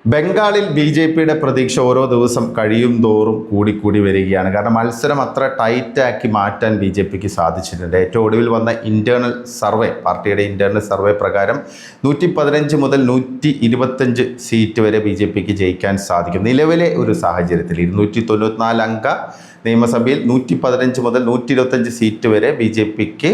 ബംഗാളിൽ ബി.ജെ.പിയുടെ പ്രതീക്ഷ ഓരോ ദിവസം കഴിയും തോറും കൂടിക്കൂടി വരികയാണ്. കാരണം മത്സരം അത്ര ടൈറ്റാക്കി മാറ്റാൻ ബി.ജെ.പിക്ക് സാധിച്ചിട്ടുണ്ട്. ഏറ്റവും ഒടുവിൽ വന്ന പാർട്ടിയുടെ ഇൻറ്റേർണൽ സർവേ പ്രകാരം 115 മുതൽ 125 സീറ്റ് വരെ ബി.ജെ.പിക്ക് ജയിക്കാൻ സാധിക്കും. നിലവിലെ ഒരു സാഹചര്യത്തിൽ 294 അംഗ നിയമസഭയിൽ 115 മുതൽ 125 സീറ്റ് വരെ ബി.ജെ.പിക്ക്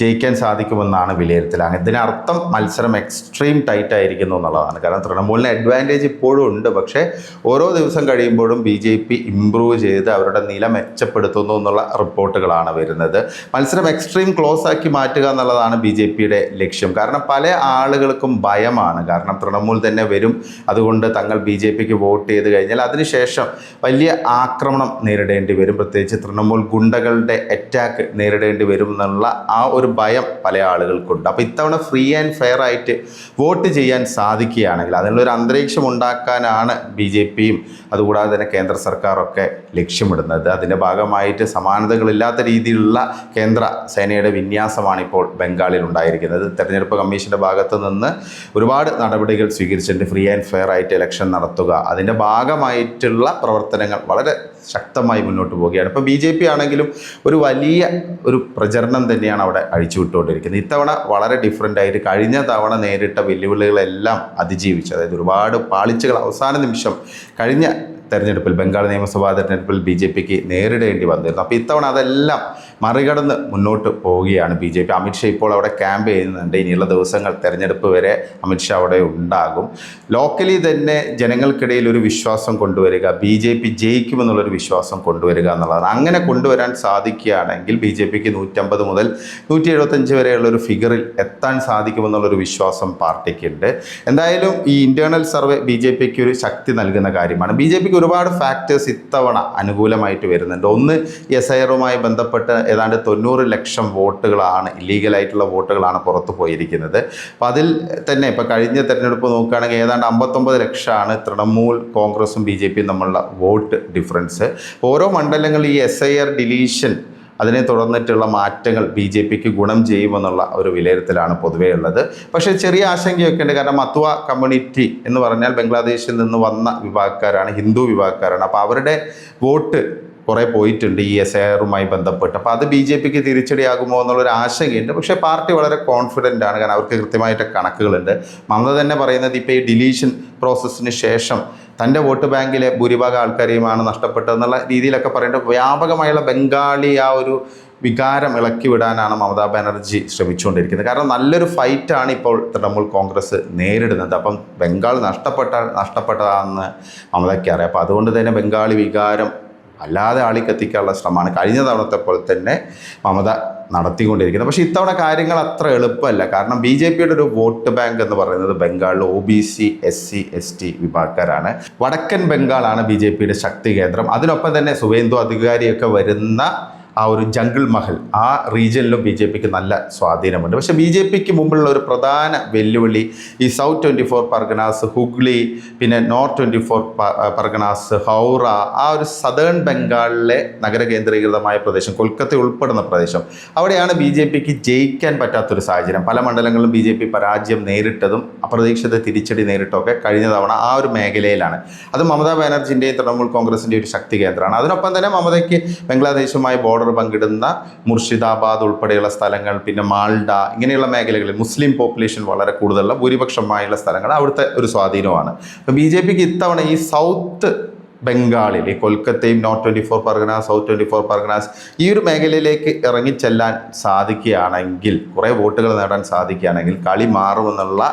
ജയിക്കാൻ സാധിക്കുമെന്നാണ് വിലയിരുത്തൽ. ഇതിനർത്ഥം മത്സരം എക്സ്ട്രീം ടൈറ്റ് ആയിരിക്കുന്നു എന്നുള്ളതാണ്. കാരണം തൃണമൂലിന് അഡ്വാൻറ്റേജ് ഇപ്പോഴും ഉണ്ട്, പക്ഷേ ഓരോ ദിവസം കഴിയുമ്പോഴും ബി.ജെ.പി ഇമ്പ്രൂവ് ചെയ്ത് അവരുടെ നില മെച്ചപ്പെടുത്തുന്നു എന്നുള്ള റിപ്പോർട്ടുകളാണ് വരുന്നത്. മത്സരം എക്സ്ട്രീം ക്ലോസ് ആക്കി മാറ്റുക എന്നുള്ളതാണ് ബി.ജെ.പിയുടെ ലക്ഷ്യം. കാരണം പല ആളുകൾക്കും ഭയമാണ്. കാരണം തൃണമൂൽ തന്നെ വരും, അതുകൊണ്ട് തങ്ങൾ ബി.ജെ.പിക്ക് വോട്ട് ചെയ്ത് കഴിഞ്ഞാൽ അതിനുശേഷം വലിയ ആക്രമണം നേരിടേണ്ടി വരും, പ്രത്യേകിച്ച് തൃണമൂൽ ഗുണ്ടകളുടെ അറ്റാക്ക് നേരിടേണ്ടി വരും എന്നുള്ള ആ ഒരു ഭയം പല ആളുകൾക്കുണ്ട്. അപ്പോൾ ഇത്തവണ ഫ്രീ ആൻഡ് ഫെയർ ആയിട്ട് വോട്ട് ചെയ്യാൻ സാധിക്കുകയാണെങ്കിൽ അതിനുള്ളൊരു അന്തരീക്ഷം ഉണ്ടാക്കാനാണ് ബി.ജെ.പിയും അതുകൂടാതെ തന്നെ കേന്ദ്ര സർക്കാരൊക്കെ ലക്ഷ്യമിടുന്നത്. അതിൻ്റെ ഭാഗമായിട്ട് സമാനതകളില്ലാത്ത രീതിയിലുള്ള കേന്ദ്ര സേനയുടെ വിന്യാസമാണ് ഇപ്പോൾ ബംഗാളിൽ ഉണ്ടായിരിക്കുന്നത്. തെരഞ്ഞെടുപ്പ് കമ്മീഷൻ്റെ ഭാഗത്തു നിന്ന് ഒരുപാട് നടപടികൾ സ്വീകരിച്ചിട്ടുണ്ട്. ഫ്രീ ആൻഡ് ഫെയർ ആയിട്ട് ഇലക്ഷൻ നടത്തുക, അതിൻ്റെ ഭാഗമായിട്ടുള്ള പ്രവർത്തനങ്ങൾ വളരെ ശക്തമായി മുന്നോട്ട് പോവുകയാണ്. ഇപ്പോൾ ബി.ജെ.പി ആണെങ്കിലും ഒരു വലിയ ഒരു പ്രചരണം തന്നെയാണ് അവിടെ അഴിച്ചുവിട്ടുകൊണ്ടിരിക്കുന്നത്. ഇത്തവണ വളരെ ഡിഫറൻ്റ് ആയിട്ട് കഴിഞ്ഞ തവണ നേരിട്ട വെല്ലുവിളികളെല്ലാം അതിജീവിച്ചു. അതായത് ഒരുപാട് പാളിച്ചകൾ അവസാന നിമിഷം കഴിഞ്ഞ തെരഞ്ഞെടുപ്പിൽ, ബംഗാൾ നിയമസഭാ തെരഞ്ഞെടുപ്പിൽ ബി.ജെ.പിക്ക് നേരിടേണ്ടി വന്നിരുന്നു. അപ്പോൾ ഇത്തവണ അതെല്ലാം മറികടന്ന് മുന്നോട്ട് പോവുകയാണ് ബി.ജെ.പി. അമിത്ഷാ ഇപ്പോൾ അവിടെ ക്യാമ്പ് ചെയ്യുന്നുണ്ട്. ഇനിയുള്ള ദിവസങ്ങൾ തെരഞ്ഞെടുപ്പ് വരെ അമിത്ഷാ അവിടെ ഉണ്ടാകും. ലോക്കലി തന്നെ ജനങ്ങൾക്കിടയിൽ ഒരു വിശ്വാസം കൊണ്ടുവരിക, ബി.ജെ.പി ജയിക്കുമെന്നുള്ളൊരു വിശ്വാസം കൊണ്ടുവരിക എന്നുള്ളതാണ്. അങ്ങനെ കൊണ്ടുവരാൻ സാധിക്കുകയാണെങ്കിൽ ബി.ജെ.പിക്ക് 150 മുതൽ 175 വരെയുള്ളൊരു ഫിഗറിൽ എത്താൻ സാധിക്കുമെന്നുള്ളൊരു വിശ്വാസം പാർട്ടിക്കുണ്ട്. എന്തായാലും ഈ ഇൻറ്റേർണൽ സർവേ ബി.ജെ.പിക്ക് ഒരു ശക്തി നൽകുന്ന കാര്യമാണ്. ബി.ജെ.പിക്ക് ഒരുപാട് ഫാക്ടേഴ്സ് ഇത്തവണ അനുകൂലമായിട്ട് വരുന്നുണ്ട്. ഒന്ന്, SIR-മായി ബന്ധപ്പെട്ട് ഏതാണ്ട് 90 ലക്ഷം വോട്ടുകളാണ്, ഇല്ലീഗലായിട്ടുള്ള വോട്ടുകളാണ് പുറത്തു പോയിരിക്കുന്നത്. അപ്പോൾ അതിൽ തന്നെ ഇപ്പോൾ കഴിഞ്ഞ തെരഞ്ഞെടുപ്പ് നോക്കുകയാണെങ്കിൽ ഏതാണ്ട് 59 ലക്ഷമാണ് തൃണമൂൽ കോൺഗ്രസും ബി.ജെ.പിയും തമ്മിലുള്ള വോട്ട് ഡിഫറൻസ്. ഓരോ മണ്ഡലങ്ങളിൽ ഈ SIR ഡിലീഷൻ അതിനെ തുടർന്നിട്ടുള്ള മാറ്റങ്ങൾ ബി.ജെ.പിക്ക് ഗുണം ചെയ്യുമെന്നുള്ള ഒരു വിലയിരുത്തലാണ് പൊതുവേ ഉള്ളത്. പക്ഷേ ചെറിയ ആശങ്കയൊക്കെ ഉണ്ട്. കാരണം മത്വ കമ്മ്യൂണിറ്റി എന്ന് പറഞ്ഞാൽ ബംഗ്ലാദേശിൽ നിന്ന് വന്ന വിഭാഗക്കാരാണ്, ഹിന്ദു വിഭാഗക്കാരാണ്. അപ്പോൾ അവരുടെ വോട്ട് കുറേ പോയിട്ടുണ്ട് ഈ SIR-മായി ബന്ധപ്പെട്ട്. അപ്പോൾ അത് ബി.ജെ.പിക്ക് തിരിച്ചടിയാകുമോ എന്നുള്ളൊരു ആശങ്കയുണ്ട്. പക്ഷേ പാർട്ടി വളരെ കോൺഫിഡൻ്റ് ആണ്. കാരണം അവർക്ക് കൃത്യമായിട്ട് കണക്കുകളുണ്ട്. മമത തന്നെ പറയുന്നത് ഇപ്പോൾ ഈ ഡിലീഷൻ പ്രോസസ്സിന് ശേഷം തൻ്റെ വോട്ട് ബാങ്കിലെ ഭൂരിഭാഗം ആൾക്കാരെയുമാണ് നഷ്ടപ്പെട്ടതെന്നുള്ള രീതിയിലൊക്കെ പറയേണ്ടത്. വ്യാപകമായുള്ള ബംഗാളി ആ ഒരു വികാരം ഇളക്കി വിടാനാണ് മമതാ ബാനർജി ശ്രമിച്ചുകൊണ്ടിരിക്കുന്നത്. കാരണം നല്ലൊരു ഫൈറ്റാണ് ഇപ്പോൾ തൃണമൂൽ കോൺഗ്രസ് നേരിടുന്നത്. അപ്പം ബംഗാൾ നഷ്ടപ്പെട്ടതാണെന്ന് മമതയ്ക്ക് അറിയാം. അപ്പോൾ അതുകൊണ്ട് തന്നെ ബംഗാളി വികാരം അല്ലാതെ ആളിക്കത്തിക്കാനുള്ള ശ്രമമാണ് കഴിഞ്ഞ തവണത്തെ പോലെ തന്നെ മമത നടത്തിക്കൊണ്ടിരിക്കുന്നത്. പക്ഷേ ഇത്തവണ കാര്യങ്ങൾ അത്ര എളുപ്പമല്ല. കാരണം ബി.ജെ.പിയുടെ ഒരു വോട്ട് ബാങ്ക് എന്ന് പറയുന്നത് ബംഗാളിൽ OBC SC ST വിഭാഗക്കാരാണ്. വടക്കൻ ബംഗാളാണ് ബി.ജെ.പിയുടെ ശക്തി കേന്ദ്രം. അതിനൊപ്പം തന്നെ സുവേന്ദു അധികാരിയൊക്കെ വരുന്ന ആ ഒരു ജംഗിൾ മഹൽ, ആ റീജിയനിലും ബി.ജെ.പിക്ക് നല്ല സ്വാധീനമുണ്ട്. പക്ഷേ ബി.ജെ.പിക്ക് മുമ്പുള്ള ഒരു പ്രധാന വെല്ലുവിളി ഈ South 24 പർഗനാസ്, ഹുഗ്ലി, പിന്നെ North 24 പർഗനാസ്, ഹൗറ, ആ ഒരു സദേൺ ബംഗാളിലെ നഗര കേന്ദ്രീകൃതമായ പ്രദേശം, കൊൽക്കത്ത ഉൾപ്പെടുന്ന പ്രദേശം, അവിടെയാണ് ബി.ജെ.പിക്ക് ജയിക്കാൻ പറ്റാത്തൊരു സാഹചര്യം. പല മണ്ഡലങ്ങളിലും ബി.ജെ.പി പരാജയം നേരിട്ടതും അപ്രതീക്ഷിത തിരിച്ചടി നേരിട്ടൊക്കെ കഴിഞ്ഞ തവണ ആ ഒരു മേഖലയിലാണ്. അത് മമതാ ബാനർജിൻ്റെയും തൃണമൂൽ കോൺഗ്രസിൻ്റെയും ഒരു ശക്തി കേന്ദ്രമാണ്. അതിനൊപ്പം തന്നെ മമതയ്ക്ക് ബംഗ്ലാദേശുമായി ബോർഡർ പങ്കിടുന്ന മുർഷിദാബാദ് ഉൾപ്പെടെയുള്ള സ്ഥലങ്ങൾ, പിന്നെ മാൾഡ, ഇങ്ങനെയുള്ള മേഖലകളിൽ മുസ്ലിം പോപ്പുലേഷൻ വളരെ കൂടുതലുള്ള ഭൂരിപക്ഷമായുള്ള സ്ഥലങ്ങൾ അവിടുത്തെ ഒരു സ്വാധീനമാണ്. അപ്പോൾ ബി.ജെ.പിക്ക് ഇത്തവണ ഈ സൗത്ത് ബംഗാളിൽ ഈ കൊൽക്കത്തയും North 24 പർഗനാസ്, South 24 പർഗനാസ്, ഈ ഒരു മേഖലയിലേക്ക് ഇറങ്ങിച്ചെല്ലാൻ സാധിക്കുകയാണെങ്കിൽ, കുറേ വോട്ടുകൾ നേടാൻ സാധിക്കുകയാണെങ്കിൽ കളി മാറുമെന്നുള്ള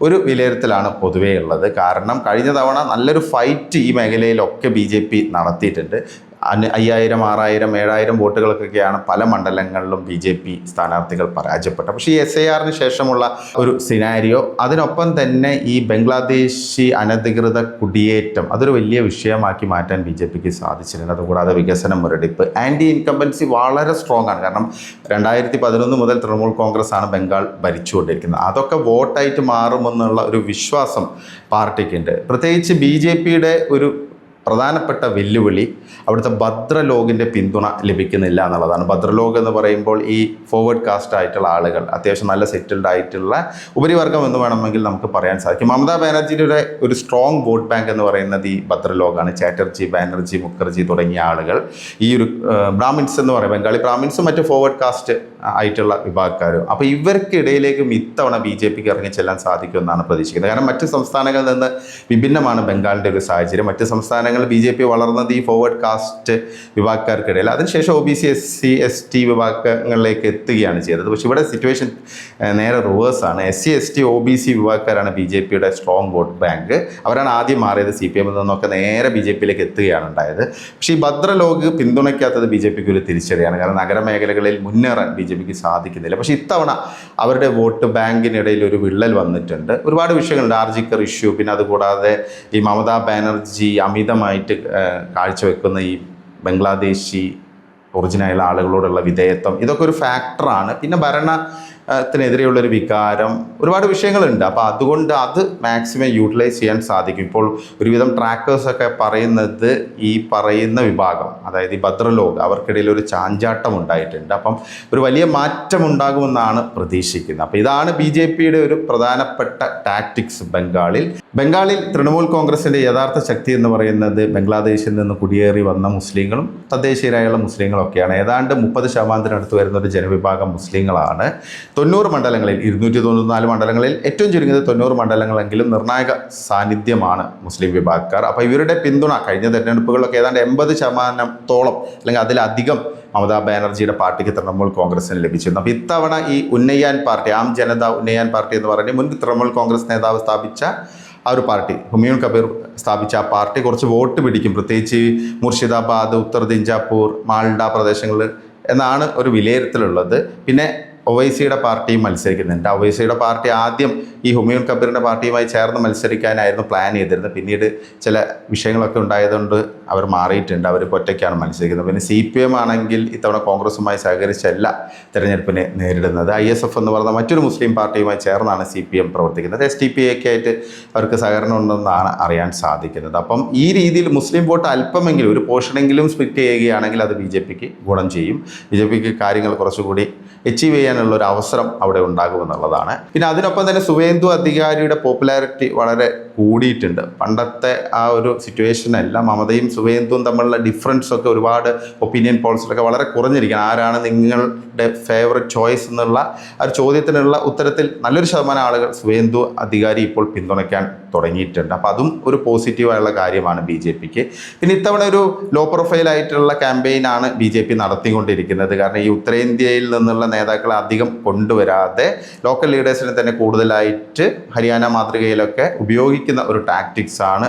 ഒരു വിലയിരുത്തലാണ് പൊതുവേ ഉള്ളത്. കാരണം കഴിഞ്ഞ തവണ നല്ലൊരു ഫൈറ്റ് ഈ മേഖലയിലൊക്കെ ബി.ജെ.പി നടത്തിയിട്ടുണ്ട്. 5000, 6000, 7000 വോട്ടുകൾക്കൊക്കെയാണ് പല മണ്ഡലങ്ങളിലും ബി.ജെ.പി സ്ഥാനാർത്ഥികൾ പരാജയപ്പെട്ടത്. പക്ഷേ ഈ SIR-ന് ശേഷമുള്ള ഒരു സിനാരിയോ, അതിനൊപ്പം തന്നെ ഈ ബംഗ്ലാദേശി അനധികൃത കുടിയേറ്റം, അതൊരു വലിയ വിഷയമാക്കി മാറ്റാൻ ബി.ജെ.പിക്ക് സാധിച്ചിട്ടുണ്ട്. അതുകൂടാതെ വികസന മുരടിപ്പ്, ആൻറ്റി ഇൻകംബൻസി വളരെ സ്ട്രോങ് ആണ്. കാരണം 2011 മുതൽ തൃണമൂൽ കോൺഗ്രസ് ആണ് ബംഗാൾ ഭരിച്ചുകൊണ്ടിരിക്കുന്നത്. അതൊക്കെ വോട്ടായിട്ട് മാറുമെന്നുള്ള ഒരു വിശ്വാസം പാർട്ടിക്കുണ്ട്. പ്രത്യേകിച്ച് ബി.ജെ.പിയുടെ ഒരു പ്രധാനപ്പെട്ട വെല്ലുവിളി അവിടുത്തെ ഭദ്രലോകിൻ്റെ പിന്തുണ ലഭിക്കുന്നില്ല എന്നുള്ളതാണ്. ഭദ്രലോക് എന്ന് പറയുമ്പോൾ ഈ ഫോർവേഡ് കാസ്റ്റ് ആയിട്ടുള്ള ആളുകൾ, അത്യാവശ്യം നല്ല സെറ്റിൽഡ് ആയിട്ടുള്ള ഉപരിവർഗം എന്ന് വേണമെങ്കിൽ നമുക്ക് പറയാൻ സാധിക്കും. മമതാ ബാനർജിയുടെ ഒരു സ്ട്രോങ് വോട്ട് ബാങ്ക് എന്ന് പറയുന്നത് ഈ ഭദ്രലോകാണ്. ചാറ്റർജി, ബാനർജി, മുഖർജി തുടങ്ങിയ ആളുകൾ, ഈ ഒരു ബ്രാഹ്മിൻസ് എന്ന് പറയും, ബംഗാളി ബ്രാഹ്മിൻസും മറ്റ് ഫോർവേഡ് കാസ്റ്റ് ആയിട്ടുള്ള വിഭാഗക്കാരും. അപ്പോൾ ഇവർക്കിടയിലേക്കും ഇത്തവണ BJPക്ക് ഇറങ്ങി ചെല്ലാൻ സാധിക്കുമെന്നാണ് പ്രതീക്ഷിക്കുന്നത്. കാരണം മറ്റ് സംസ്ഥാനങ്ങളിൽ നിന്ന് വിഭിന്നമാണ് ബംഗാളിൻ്റെ ഒരു സാഹചര്യം. മറ്റ് സംസ്ഥാനങ്ങളിൽ BJP വളർന്നത് ഈ ഫോർവേഡ് കാസ്റ്റ് വിഭാഗക്കാർക്കിടയിൽ, അതിനുശേഷം OBC, SC, ST വിഭാഗങ്ങളിലേക്ക് എത്തുകയാണ് ചെയ്തത്. പക്ഷേ ഇവിടെ സിറ്റുവേഷൻ നേരെ റിവേഴ്സാണ്. SC, ST, OBC വിഭാഗക്കാരാണ് BJPയുടെ സ്ട്രോങ് വോട്ട് ബാങ്ക്. അവരാണ് ആദ്യം മാറിയത്. CPM നിന്നൊക്കെ നേരെ BJPയിലേക്ക് എത്തുകയാണ് ഉണ്ടായത്. പക്ഷേ ഈ ഭദ്രലോക് പിന്തുണയ്ക്കാത്തത് BJPക്ക് ഒരു തിരിച്ചടിയാണ്. കാരണം നഗരമേഖലകളിൽ മുന്നേറാൻ BJPക്ക് സാധിക്കുന്നില്ല. പക്ഷേ ഇത്തവണ അവരുടെ വോട്ട് ബാങ്കിനിടയിൽ ഒരു വിള്ളൽ വന്നിട്ടുണ്ട്. ഒരുപാട് വിഷയങ്ങളുണ്ട്. ആർജിക്കർ ഇഷ്യൂ, പിന്നെ അതുകൂടാതെ ഈ മമതാ ബാനർജി അമിതമായിട്ട് കാഴ്ചവെക്കുന്ന ഈ ബംഗ്ലാദേശി ഒറിജിനായുള്ള ആളുകളോടുള്ള വിധേയത്വം, ഇതൊക്കെ ഒരു ഫാക്ടറാണ്. പിന്നെ ഭരണത്തിനെതിരെയുള്ളൊരു വികാരം, ഒരുപാട് വിഷയങ്ങളുണ്ട്. അപ്പോൾ അതുകൊണ്ട് അത് മാക്സിമം യൂട്ടിലൈസ് ചെയ്യാൻ സാധിക്കും. ഇപ്പോൾ ഒരുവിധം ട്രാക്കേഴ്സൊക്കെ പറയുന്നത് ഈ പറയുന്ന വിഭാഗം, അതായത് ഈ ഭദ്രലോക്, അവർക്കിടയിൽ ഒരു ചാഞ്ചാട്ടം ഉണ്ടായിട്ടുണ്ട്. അപ്പം ഒരു വലിയ മാറ്റം ഉണ്ടാകുമെന്നാണ് പ്രതീക്ഷിക്കുന്നത്. അപ്പോൾ ഇതാണ് BJPയുടെ ഒരു പ്രധാനപ്പെട്ട ടാക്ടിക്സ് ബംഗാളിൽ തൃണമൂൽ കോൺഗ്രസിൻ്റെ യഥാർത്ഥ ശക്തി എന്ന് പറയുന്നത് ബംഗ്ലാദേശിൽ നിന്ന് കുടിയേറി വന്ന മുസ്ലിങ്ങളും തദ്ദേശീയരായുള്ള മുസ്ലിങ്ങളൊക്കെയാണ്. ഏതാണ്ട് 30% അടുത്ത് വരുന്ന ഒരു ജനവിഭാഗം മുസ്ലിങ്ങളാണ്. 90 മണ്ഡലങ്ങളിൽ, 294 മണ്ഡലങ്ങളിൽ ഏറ്റവും ചുരുങ്ങിയത് 90 മണ്ഡലങ്ങളെങ്കിലും നിർണായക സാന്നിധ്യമാണ് മുസ്ലിം വിഭാഗക്കാർ. അപ്പോൾ ഇവരുടെ പിന്തുണ കഴിഞ്ഞ തെരഞ്ഞെടുപ്പുകളിലൊക്കെ ഏതാണ്ട് 80% അല്ലെങ്കിൽ അതിലധികം മമതാ ബാനർജിയുടെ പാർട്ടിക്ക് തൃണമൂൽ കോൺഗ്രസിന് ലഭിച്ചിരുന്നു. അപ്പോൾ ഇത്തവണ ഈ ഉന്നയാൻ പാർട്ടി, ആം ജനത ഉന്നയാൻ പാർട്ടി എന്ന് പറഞ്ഞ് മുൻ തൃണമൂൽ കോൺഗ്രസ് നേതാവ് സ്ഥാപിച്ച ആ ഒരു പാർട്ടി, ഹുമയൂൺ കബീർ സ്ഥാപിച്ച ആ പാർട്ടി കുറച്ച് വോട്ട് പിടിക്കും, പ്രത്യേകിച്ച് മുർഷിദാബാദ്, ഉത്തർ ദിഞ്ചാപൂർ, മാൾഡ പ്രദേശങ്ങളിൽ എന്നാണ് ഒരു വിലയിരുത്തലുള്ളത്. പിന്നെ ഒവൈസിയുടെ പാർട്ടിയും മത്സരിക്കുന്നുണ്ട്. ഒവൈസിയുടെ പാർട്ടി ആദ്യം ഈ ഹുമയൂൺ കബീറിൻ്റെ പാർട്ടിയുമായി ചേർന്ന് മത്സരിക്കാനായിരുന്നു പ്ലാൻ ചെയ്തിരുന്നത്. പിന്നീട് ചില വിഷയങ്ങളൊക്കെ ഉണ്ടായതുകൊണ്ട് അവർ മാറിയിട്ടുണ്ട്. അവർ ഒറ്റയ്ക്കാണ് മത്സരിക്കുന്നത്. പിന്നെ CPM ആണെങ്കിൽ ഇത്തവണ കോൺഗ്രസുമായി സഹകരിച്ചല്ല തെരഞ്ഞെടുപ്പിനെ നേരിടുന്നത്. ISF എന്ന് പറയുന്ന മറ്റൊരു മുസ്ലിം പാർട്ടിയുമായി ചേർന്നാണ് CPM പ്രവർത്തിക്കുന്നത്. SDP ഒക്കെ ആയിട്ട് അവർക്ക് സഹകരണം ഉണ്ടെന്നാണ് അറിയാൻ സാധിക്കുന്നത്. അപ്പം ഈ രീതിയിൽ മുസ്ലിം വോട്ട് അല്പമെങ്കിലും ഒരു പോർഷനെങ്കിലും സ്പ്ലിറ്റ് ചെയ്യുകയാണെങ്കിൽ അത് BJPക്ക് ഗുണം ചെയ്യും. BJPക്ക് കാര്യങ്ങൾ കുറച്ചുകൂടി അച്ചീവ് ചെയ്യാനുള്ള ഒരു അവസരം അവിടെ ഉണ്ടാകുമെന്നുള്ളതാണ്. പിന്നെ അതിനൊപ്പം തന്നെ സുവേന്ദു അധികാരിയുടെ പോപ്പുലാരിറ്റി വളരെ കൂടിയിട്ടുണ്ട്. പണ്ടത്തെ ആ ഒരു സിറ്റുവേഷനല്ല. മമതയും സുവേന്ദുവും തമ്മിലുള്ള ഡിഫറൻസ് ഒക്കെ ഒരുപാട് ഒപ്പീനിയൻ പോൾസിലൊക്കെ വളരെ കുറഞ്ഞിരിക്കുകയാണ്. ആരാണ് നിങ്ങളുടെ ഫേവറേറ്റ് ചോയ്സ് എന്നുള്ള ആ ഒരു ചോദ്യത്തിനുള്ള ഉത്തരത്തിൽ നല്ലൊരു ശതമാനം ആളുകൾ സുവേന്ദു അധികാരി ഇപ്പോൾ പിന്തുണയ്ക്കാൻ തുടങ്ങിയിട്ടുണ്ട്. അപ്പോൾ അതും ഒരു പോസിറ്റീവായുള്ള കാര്യമാണ് BJPക്ക്. പിന്നെ ഇത്തവണ ഒരു ലോ പ്രൊഫൈലായിട്ടുള്ള ക്യാമ്പയിനാണ് BJP നടത്തിക്കൊണ്ടിരിക്കുന്നത്. കാരണം ഈ ഉത്തരേന്ത്യയിൽ നിന്നുള്ള നേതാക്കളെ അധികം കൊണ്ടുവരാതെ ലോക്കൽ ലീഡേഴ്സിനെ തന്നെ കൂടുതലായിട്ട് ഹരിയാന മാതൃകയിലൊക്കെ ഉപയോഗിക്കുന്ന ഒരു ടാക്ടിക്സാണ്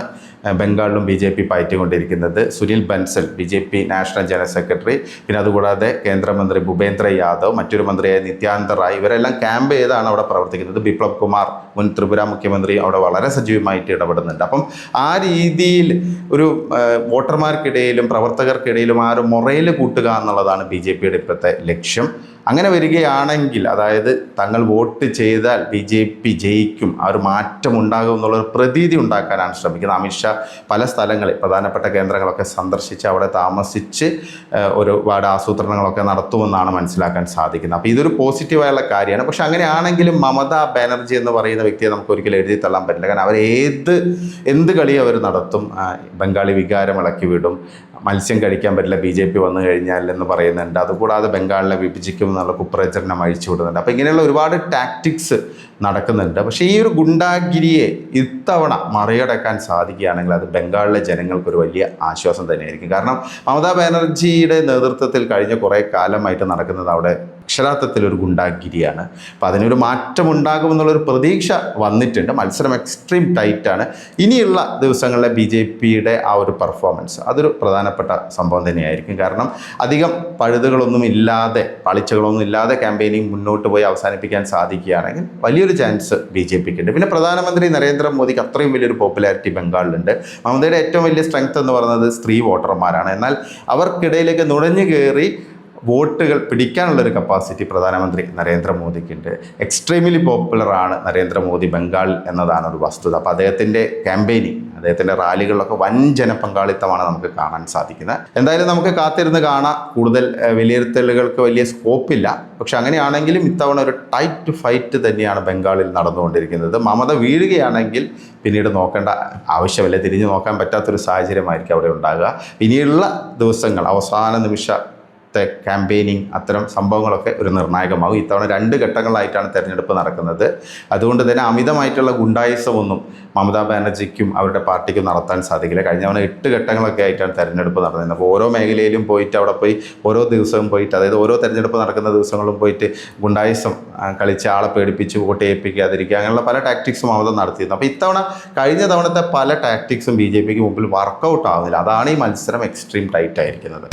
ബംഗാളിലും BJP പയറ്റിക്കൊണ്ടിരിക്കുന്നത്. Sunil Bansal BJP national general secretary, പിന്നെ അതുകൂടാതെ കേന്ദ്രമന്ത്രി ഭൂപേന്ദ്ര യാദവ്, മറ്റൊരു മന്ത്രിയായ നിത്യാനന്ദ റായ്, ഇവരെല്ലാം ക്യാമ്പ് ചെയ്താണ് അവിടെ പ്രവർത്തിക്കുന്നത്. ബിപ്ലബ് കുമാർ, മുൻ ത്രിപുര മുഖ്യമന്ത്രി, അവിടെ വളരെ സജീവമായിട്ട് ഇടപെടുന്നുണ്ട്. അപ്പം ആ രീതിയിൽ ഒരു വോട്ടർമാർക്കിടയിലും പ്രവർത്തകർക്കിടയിലും ആ ഒരു മൊറയിൽ കൂട്ടുക എന്നുള്ളതാണ് BJPയുടെ ഇപ്പോഴത്തെ ലക്ഷ്യം. അങ്ങനെ വരികയാണെങ്കിൽ, അതായത് തങ്ങൾ വോട്ട് ചെയ്താൽ BJP ജയിക്കും, ആ ഒരു മാറ്റം ഉണ്ടാകും എന്നുള്ളൊരു പ്രതീതി ഉണ്ടാക്കാനാണ് ശ്രമിക്കുന്നത്. അമിത്ഷാ പല സ്ഥലങ്ങളിൽ പ്രധാനപ്പെട്ട കേന്ദ്രങ്ങളൊക്കെ സന്ദർശിച്ച് അവിടെ താമസിച്ച് ഒരുപാട് ആസൂത്രണങ്ങളൊക്കെ നടത്തുമെന്നാണ് മനസ്സിലാക്കാൻ സാധിക്കുന്നത്. അപ്പോൾ ഇതൊരു പോസിറ്റീവായുള്ള കാര്യമാണ്. പക്ഷെ അങ്ങനെയാണെങ്കിലും മമതാ ബാനർജി എന്ന് പറയുന്ന വ്യക്തിയെ നമുക്ക് ഒരിക്കലും എഴുതി തള്ളാൻ പറ്റില്ല. കാരണം അവർ എന്ത് കളി അവർ നടത്തും. ബംഗാളി വികാരം ഇളക്കി വിടും, മത്സ്യം കഴിക്കാൻ പറ്റില്ല BJP വന്നു കഴിഞ്ഞാൽ എന്ന് പറയുന്നുണ്ട്. അതുകൂടാതെ ബംഗാളിനെ വിഭജിക്കും എന്നുള്ള കുപ്രചരണം അഴിച്ചു വിടുന്നുണ്ട്. അപ്പോൾ ഇങ്ങനെയുള്ള ഒരുപാട് ടാക്ടിക്സ് നടക്കുന്നുണ്ട്. പക്ഷേ ഈ ഒരു ഗുണ്ടാഗിരിയെ ഇത്തവണ മറികടക്കാൻ സാധിക്കുകയാണെങ്കിൽ അത് ബംഗാളിലെ ജനങ്ങൾക്കൊരു വലിയ ആശ്വാസം തന്നെയായിരിക്കും. കാരണം മമതാ ബാനർജിയുടെ നേതൃത്വത്തിൽ കഴിഞ്ഞ കുറേ കാലമായിട്ട് നടക്കുന്നത് അവിടെ അക്ഷരാർത്ഥത്തിലൊരു ഗുണ്ടാഗിരിയാണ്. അപ്പോൾ അതിനൊരു മാറ്റം ഉണ്ടാകുമെന്നുള്ളൊരു പ്രതീക്ഷ വന്നിട്ടുണ്ട്. മത്സരം എക്സ്ട്രീം ടൈറ്റാണ്. ഇനിയുള്ള ദിവസങ്ങളിലെ BJPയുടെ ആ ഒരു പെർഫോമൻസ് അതൊരു പ്രധാനപ്പെട്ട സംഭവം തന്നെയായിരിക്കും. കാരണം അധികം പഴുതുകളൊന്നും ഇല്ലാതെ, പാളിച്ചകളൊന്നും ഇല്ലാതെ ക്യാമ്പയിനിങ് മുന്നോട്ട് പോയി അവസാനിപ്പിക്കാൻ സാധിക്കുകയാണെങ്കിൽ വലിയൊരു ചാൻസ് BJPക്ക് ഉണ്ട്. പിന്നെ പ്രധാനമന്ത്രി നരേന്ദ്രമോദിക്ക് അത്രയും വലിയൊരു പോപ്പുലാരിറ്റി ബംഗാളിലുണ്ട്. മമതയുടെ ഏറ്റവും വലിയ സ്ട്രെങ്ത് എന്ന് പറയുന്നത് സ്ത്രീ വോട്ടർമാരാണ്. എന്നാൽ അവർക്കിടയിലേക്ക് നുഴഞ്ഞു കയറി വോട്ടുകൾ പിടിക്കാനുള്ളൊരു കപ്പാസിറ്റി പ്രധാനമന്ത്രി നരേന്ദ്രമോദിക്കുണ്ട്. എക്സ്ട്രീംലി പോപ്പുലറാണ് നരേന്ദ്രമോദി ബംഗാളിൽ എന്നതാണ് ഒരു വസ്തുത. അപ്പോൾ അദ്ദേഹത്തിൻ്റെ ക്യാമ്പയിനിങ്, അദ്ദേഹത്തിൻ്റെ റാലികളിലൊക്കെ വൻ ജനപങ്കാളിത്തമാണ് നമുക്ക് കാണാൻ സാധിക്കുന്നത്. എന്തായാലും നമുക്ക് കാത്തിരുന്ന് കാണാം. കൂടുതൽ വിലയിരുത്തലുകൾക്ക് വലിയ സ്കോപ്പില്ല. പക്ഷെ അങ്ങനെയാണെങ്കിലും ഇത്തവണ ഒരു ടൈറ്റ് ഫൈറ്റ് തന്നെയാണ് ബംഗാളിൽ നടന്നുകൊണ്ടിരിക്കുന്നത്. മമത വീഴുകയാണെങ്കിൽ പിന്നീട് നോക്കേണ്ട ആവശ്യമില്ല, തിരിഞ്ഞു നോക്കാൻ പറ്റാത്തൊരു സാഹചര്യമായിരിക്കും അവിടെ ഉണ്ടാകുക. ഇനിയുള്ള ദിവസങ്ങൾ, അവസാന നിമിഷത്തെ ക്യാമ്പയിനിങ്, അത്തരം സംഭവങ്ങളൊക്കെ ഒരു നിർണായകമാകും. ഇത്തവണ 2 ഘട്ടങ്ങളായിട്ടാണ് തെരഞ്ഞെടുപ്പ് നടക്കുന്നത്. അതുകൊണ്ട് തന്നെ അമിതമായിട്ടുള്ള ഗുണ്ടായിസമൊന്നും മമതാ ബാനർജിക്കും അവരുടെ പാർട്ടിക്കും നടത്താൻ സാധിക്കില്ല. കഴിഞ്ഞ തവണ 8 ഘട്ടങ്ങളൊക്കെ ആയിട്ടാണ് തെരഞ്ഞെടുപ്പ് നടന്നത്. അപ്പോൾ ഓരോ മേഖലയിലും പോയിട്ട് അവിടെ പോയി ഓരോ ദിവസവും പോയിട്ട്, അതായത് ഓരോ തെരഞ്ഞെടുപ്പ് നടക്കുന്ന ദിവസങ്ങളും പോയിട്ട് ഗുണ്ടായിസം കളിച്ച് ആളെ പേടിപ്പിച്ച് വോട്ട് ചെയ്യിപ്പിക്കാതിരിക്കുക, അങ്ങനെയുള്ള പല ടാക്ടിക്സും മമത നടത്തിയിരുന്നു. അപ്പോൾ ഇത്തവണ കഴിഞ്ഞ തവണത്തെ പല ടാക്ടിക്സും BJPക്ക് മുമ്പിൽ വർക്കൗട്ട് ആവുന്നില്ല. അതാണ് ഈ മത്സരം എക്സ്ട്രീം ടൈറ്റ് ആയിരിക്കുന്നത്.